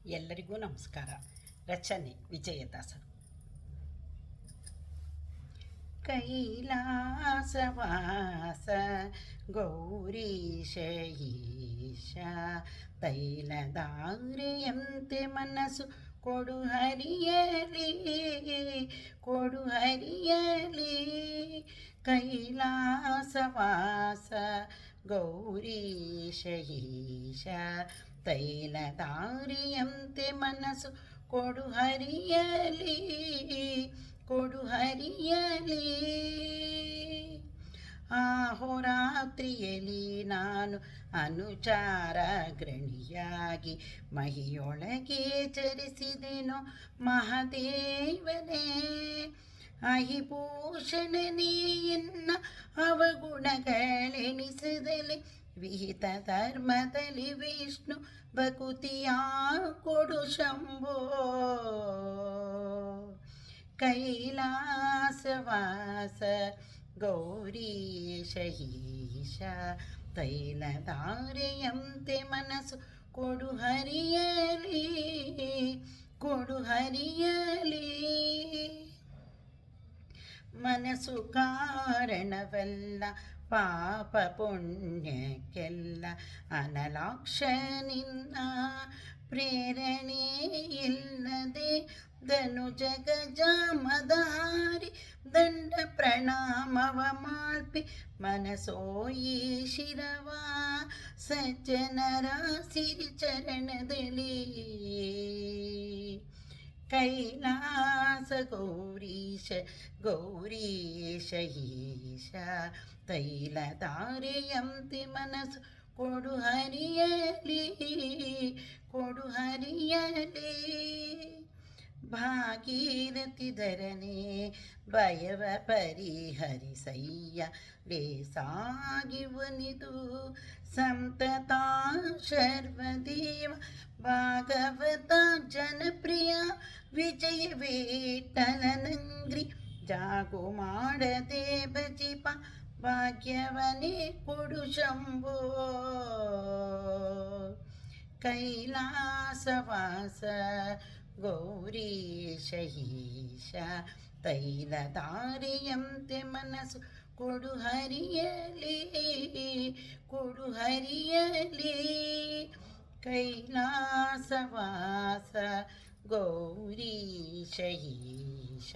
ಎಲ್ಲರಿಗೂ ನಮಸ್ಕಾರ. ರಚನೆ ವಿಜಯದಾಸರು. ಕೈಲಾಸವಾಸ ಗೌರೀಶ ಈಶ ತೈಲಧಾರೆಯಂತೆ ಮನಸ್ಸು ಕೊಡು ಹರಿಯಲಿ ಕೊಡು ಹರಿಯಲಿ. ಕೈಲಾಸವಾಸ ಗೌರೀಶ ಈಶ ತೈಲಧಾರೆಯಂತೆ ಮನಸ್ಸು ಕೊಡು ಹರಿಯಲಿ ಕೊಡು ಹರಿಯಲಿ. ಆಹೋರಾತ್ರಿಯಲ್ಲಿ ನಾನು ಅನುಚಾರ ಗೃಣಿಯಾಗಿ ಮಹಿಯೊಳಗೆ ಚರಿಸಿದೆನೋ ಮಹಾದೇವನೇ. ಅಹಿಭೂಷಣನೇ ಎನ್ನ ಅವಗುಣಗಳೆನಿಸಿದಲೆ ವಿಹಿತ ಧರ್ಮದಲ್ಲಿ ವಿಷ್ಣು ಭಕುತಿಯ ಕೊಡು ಶಂಭೋ. ಕೈಲಾಸವಾಸ ಗೌರೀಶ ಈಶ ತೈಲಧಾರೆಯಂತೆ ಮನಸ್ಸು ಕೊಡು ಹರಿಯಲಿ ಕೊಡು ಹರಿಯಲಿ. ಮನಸ್ಸು ಕಾರಣವಲ್ಲ ಪಾಪ ಪುಣ್ಯಕ್ಕೆಲ್ಲ ಅನಲಾಕ್ಷ ನಿನ್ನ ಪ್ರೇರಣೆ ಇಲ್ಲದೆ ಧನುಜ ಗಜಾಮಧಾರಿ ದಂಡ ಪ್ರಣಾಮವ ಮಾಳ್ಪಿ ಮನಸೋಯಿ ಶಿರವ ಸಜ್ಜನರ ಸಿರಿ ಚರಣದಲ್ಲಿ. ಕೈಲಾಸ ಗೌರೀಶ ಗೌರೀಶ ಈಶ ತೈಲಧಾರೆಯಂತೆ ಮನಸ್ಸು ಕೊಡು ಹರಿಯಲಿ ಕೊಡು ಹರಿಯಲಿ. ಭಾಗೀರಥಿ ಧರನೆ ಭಯವ ಪರಿಹರಿಸಯ್ಯ ಲೇಸಾಗಿ ಒನಿದು ಸಂತತ ಶರ್ವದೇವ ಭಾಗವತ ಜನಪ್ರಿಯ ವಿಜಯ ವಿಠಲನಂಗ್ರಿ ಜಾಗು ಮಾಡದೆ ಭಜಿಪ ಭಾಗ್ಯವನೇ ಕೊಡು ಶಂಭೋ. ಕೈಲಾಸವಾಸ ಗೌರೀಶ ಈಶ ತೈಲಧಾರೆಯಂತೆ ಮನಸ್ಸು ಕೊಡು ಹರಿಯಲಿ ಕೊಡು ಹರಿಯಲಿ. ಕೈಲಾಸವಾಸ ಗೌರೀಶ ಈಶ.